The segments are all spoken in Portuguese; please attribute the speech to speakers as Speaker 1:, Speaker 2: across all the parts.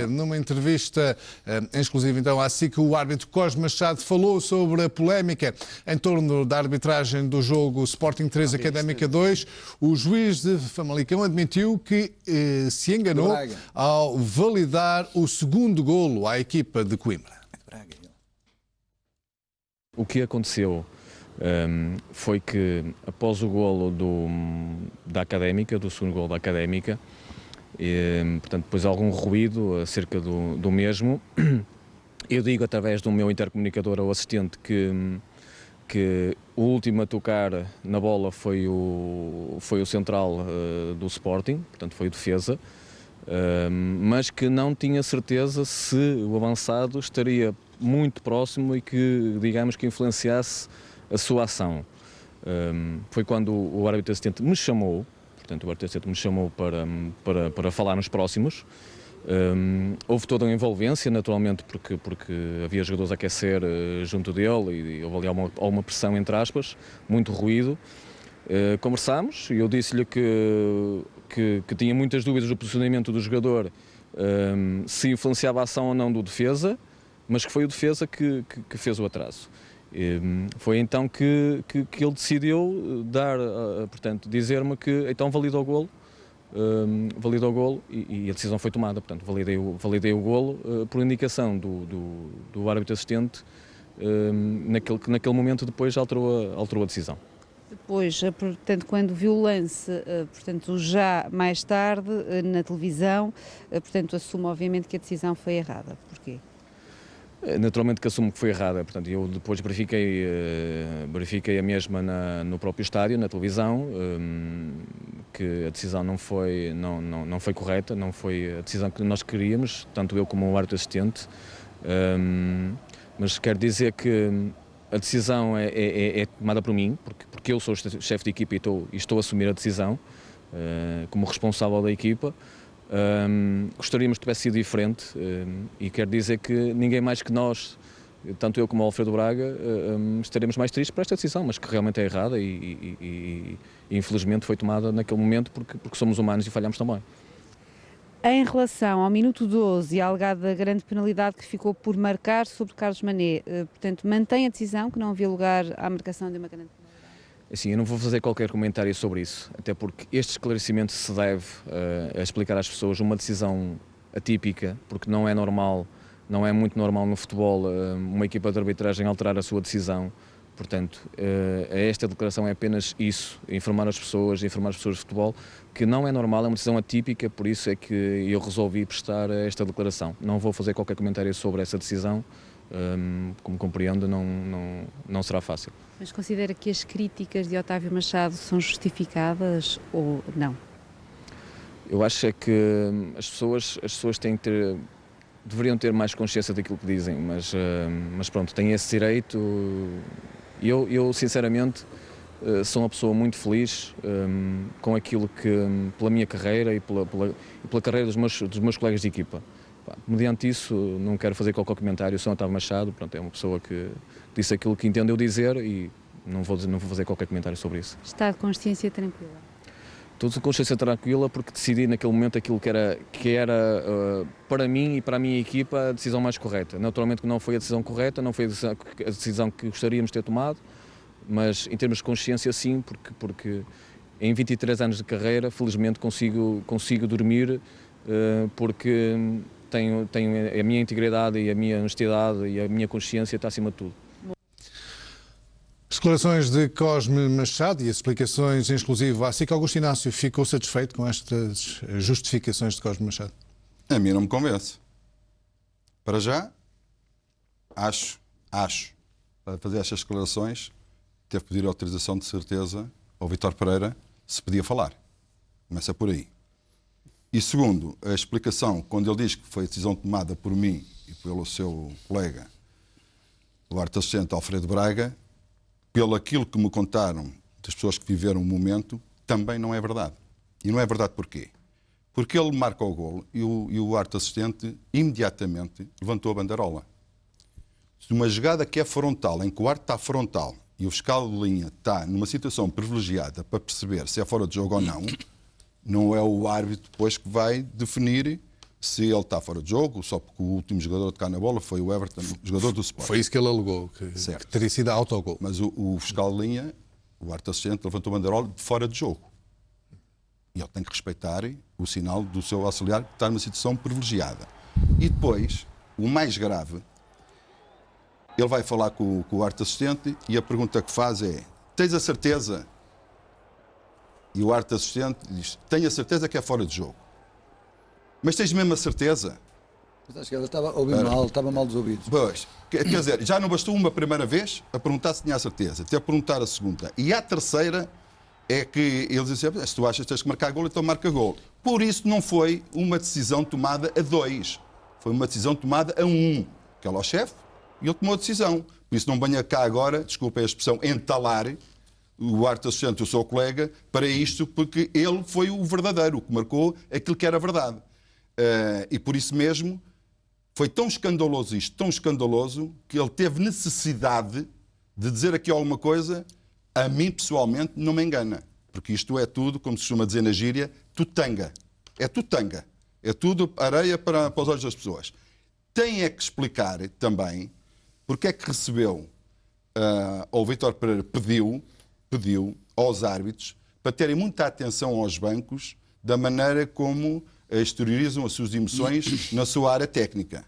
Speaker 1: Numa entrevista em exclusiva então à SIC, o árbitro Cosme Machado falou sobre a polémica em torno da arbitragem do jogo Sporting 3 Académica 2. O juiz de Famalicão admitiu que se enganou ao validar o segundo golo à equipa de Coimbra.
Speaker 2: O que aconteceu foi que após o golo da Académica, do segundo golo da Académica, portanto, depois algum ruído acerca do mesmo. Eu digo através do meu intercomunicador ao assistente que o último a tocar na bola foi o central do Sporting, portanto foi o defesa, mas que não tinha certeza se o avançado estaria muito próximo e que, digamos, que influenciasse a sua ação. Foi quando o árbitro assistente me chamou. Portanto, o árbitro assistente me chamou para falar nos próximos. Houve toda uma envolvência, naturalmente, porque havia jogadores a aquecer junto dele e houve ali alguma pressão, entre aspas, muito ruído. Conversámos e eu disse-lhe que tinha muitas dúvidas do posicionamento do jogador, se influenciava a ação ou não do defesa, mas que foi o defesa que fez o atraso. Foi então que ele decidiu portanto, dizer-me que então validou o golo e a decisão foi tomada. Portanto, validei o golo por indicação do árbitro assistente, naquele momento depois alterou a decisão.
Speaker 3: Depois, portanto, quando viu o lance, portanto, já mais tarde, na televisão, portanto, assumo obviamente que a decisão foi errada. Porquê?
Speaker 2: Naturalmente que assumo que foi errada, portanto, eu depois verifiquei a mesma no próprio estádio, na televisão, que a decisão não foi correta, não foi a decisão que nós queríamos, tanto eu como o árbitro assistente, mas quero dizer que a decisão é tomada por mim, porque eu sou o chefe de equipa e estou a assumir a decisão como responsável da equipa. Gostaríamos que tivesse sido diferente e quero dizer que ninguém mais que nós, tanto eu como o Alfredo Braga, estaremos mais tristes por esta decisão, mas que realmente é errada e infelizmente foi tomada naquele momento porque somos humanos e falhamos também.
Speaker 3: Em relação ao minuto 12 e à alegada grande penalidade que ficou por marcar sobre Carlos Mané, portanto, mantém a decisão que não havia lugar à marcação de uma grande penalidade?
Speaker 2: Assim, eu não vou fazer qualquer comentário sobre isso, até porque este esclarecimento se deve a explicar às pessoas uma decisão atípica, porque não é normal, não é muito normal no futebol uma equipa de arbitragem alterar a sua decisão. Portanto, esta declaração é apenas isso, informar as pessoas de futebol, que não é normal, é uma decisão atípica, por isso é que eu resolvi prestar esta declaração. Não vou fazer qualquer comentário sobre essa decisão, como compreendo, não será fácil.
Speaker 3: Mas considera que as críticas de Otávio Machado são justificadas ou não?
Speaker 2: Eu acho é que as pessoas deveriam ter mais consciência daquilo que dizem, mas pronto, têm esse direito. Eu sinceramente, sou uma pessoa muito feliz com aquilo que, pela minha carreira e pela carreira dos meus colegas de equipa. Mediante isso, não quero fazer qualquer comentário, sou Otávio Machado, pronto, é uma pessoa que disse aquilo que entendeu dizer e não vou fazer qualquer comentário sobre isso.
Speaker 3: Está de consciência tranquila?
Speaker 2: Estou de consciência tranquila porque decidi naquele momento aquilo que era para mim e para a minha equipa a decisão mais correta. Naturalmente que não foi a decisão correta, não foi a decisão que gostaríamos de ter tomado, mas em termos de consciência sim, porque em 23 anos de carreira, felizmente consigo dormir porque tenho a minha integridade e a minha honestidade e a minha consciência está acima de tudo.
Speaker 1: Declarações de Cosme Machado e as explicações em exclusivo à SIC. Augusto Inácio ficou satisfeito com estas justificações de Cosme Machado?
Speaker 4: A mim não me convence. Para já, acho, para fazer estas declarações, teve que pedir autorização de certeza ao Vítor Pereira se podia falar. Começa por aí. E segundo, a explicação, quando ele diz que foi a decisão tomada por mim e pelo seu colega, o árbitro assistente Alfredo Braga, pelo aquilo que me contaram das pessoas que viveram o momento, também não é verdade. E não é verdade porquê? Porque ele marca o golo e o árbitro assistente imediatamente levantou a banderola. Se uma jogada que é frontal, em que o árbitro está frontal e o fiscal de linha está numa situação privilegiada para perceber se é fora de jogo ou não, não é o árbitro depois que vai definir se ele está fora de jogo, só porque o último jogador a tocar na bola foi o Everton, jogador do Sport.
Speaker 1: Foi isso que ele alegou, que teria sido autogol.
Speaker 4: Mas o fiscal de linha, o árbitro assistente, levantou o bandeirol de fora de jogo. E ele tem que respeitar o sinal do seu auxiliar, que está numa situação privilegiada. E depois, o mais grave, ele vai falar com o árbitro assistente e a pergunta que faz é: tens a certeza? E o árbitro assistente diz: tenho a certeza que é fora de jogo. Mas tens mesmo a certeza?
Speaker 5: Mas acho que ela estava ouvindo mal, estava mal dos ouvidos.
Speaker 4: Pois, quer dizer, já não bastou uma primeira vez a perguntar se tinha a certeza, até a perguntar a segunda. E a terceira é que eles disseram: se tu achas que tens que marcar gol, então marca gol. Por isso não foi uma decisão tomada a 2, foi uma decisão tomada a 1. Que ela é o chefe e ele tomou a decisão. Por isso não venha cá agora, desculpem a expressão, entalar o árbitro assistente, o seu colega, para isto, porque ele foi o verdadeiro, o que marcou aquilo que era verdade. E por isso mesmo foi tão escandaloso isto, tão escandaloso, que ele teve necessidade de dizer aqui alguma coisa. A mim, pessoalmente, não me engana. Porque isto é tudo, como se costuma dizer na gíria, tutanga. É tutanga. É tudo areia para os olhos das pessoas. Tem é que explicar também porque é que recebeu, o Vítor Pereira pediu aos árbitros para terem muita atenção aos bancos da maneira como exteriorizam as suas emoções na sua área técnica.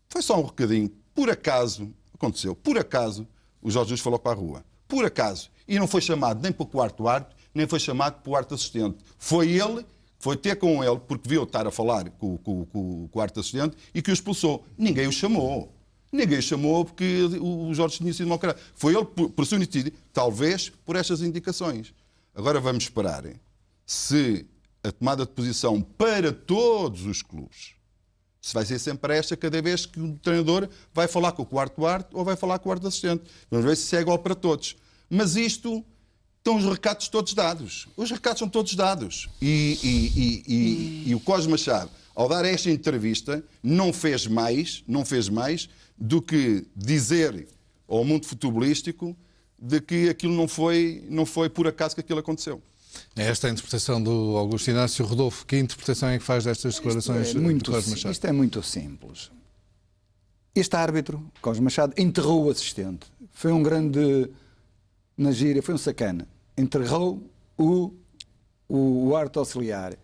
Speaker 4: Foi só um recadinho. Por acaso, aconteceu, por acaso, o Jorge Jesus falou para a rua. Por acaso. E não foi chamado nem para o quarto árbitro, nem foi chamado para o árbitro assistente. Foi ele, foi ter com ele, porque viu estar a falar com o árbitro assistente e que o expulsou. Ninguém o chamou. Ninguém o chamou porque o Jorge tinha sido mau caráter. Foi ele por sua iniciativa, talvez por estas indicações. Agora vamos esperar se a tomada de posição para todos os clubes se vai ser sempre esta cada vez que o treinador vai falar com o quarto árbitro ou vai falar com o árbitro assistente. Vamos ver se é igual para todos. Mas isto, estão os recados todos dados. Os recados são todos dados. E o Cosme Machado, ao dar esta entrevista, não fez mais do que dizer ao mundo futebolístico de que aquilo não foi por acaso que aquilo aconteceu.
Speaker 1: Esta é a interpretação do Augusto Inácio. Rodolfo, que interpretação é que faz destas declarações do Cosme Machado?
Speaker 5: Isto é muito simples. Este árbitro, Cosme Machado, enterrou o assistente. Foi um grande, na gíria, foi um sacana. Enterrou o árbitro auxiliar.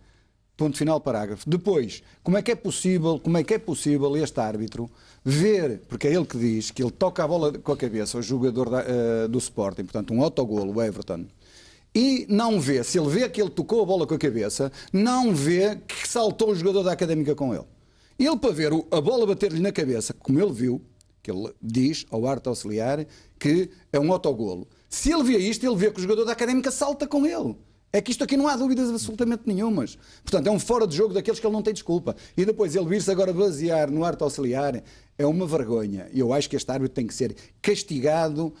Speaker 5: Ponto final, parágrafo. Depois, como é que é possível este árbitro ver, porque é ele que diz que ele toca a bola com a cabeça, o jogador do Sporting, portanto um autogolo, o Everton, e não vê, se ele vê que ele tocou a bola com a cabeça, não vê que saltou o jogador da Académica com ele. Ele, para ver a bola bater-lhe na cabeça, como ele viu, que ele diz ao árbitro auxiliar que é um autogolo. Se ele vê isto, ele vê que o jogador da Académica salta com ele. É que isto aqui não há dúvidas absolutamente nenhumas. Portanto, é um fora de jogo daqueles que ele não tem desculpa. E depois ele vir-se agora basear no árbitro auxiliar é uma vergonha. E eu acho que este árbitro tem que ser castigado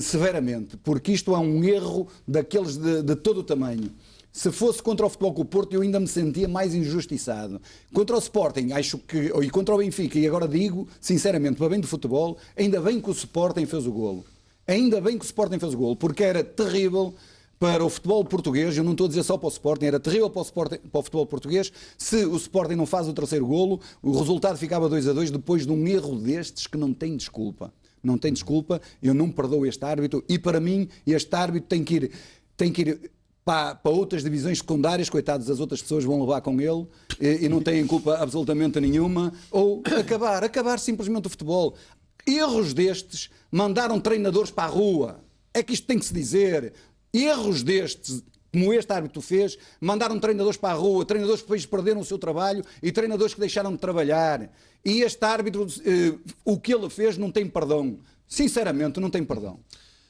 Speaker 5: severamente, porque isto é um erro daqueles de todo o tamanho. Se fosse contra o Futebol Clube do Porto, eu ainda me sentia mais injustiçado. Contra o Sporting, acho que, e contra o Benfica, e agora digo, sinceramente, para bem do futebol, ainda bem que o Sporting fez o golo. Ainda bem que o Sporting fez o golo, porque era terrível para o futebol português, eu não estou a dizer só para o Sporting, era terrível para o futebol português, se o Sporting não faz o terceiro golo, o resultado ficava 2-2 depois de um erro destes que não tem desculpa. Não tem desculpa, eu não perdoo este árbitro e para mim este árbitro tem que ir para outras divisões secundárias, coitados, as outras pessoas vão levar com ele e não têm culpa absolutamente nenhuma, ou acabar simplesmente o futebol. Erros destes mandaram treinadores para a rua, é que isto tem que se dizer. Erros destes, como este árbitro fez, mandaram treinadores para a rua, treinadores que depois perderam o seu trabalho e treinadores que deixaram de trabalhar. E este árbitro, o que ele fez não tem perdão. Sinceramente, não tem perdão.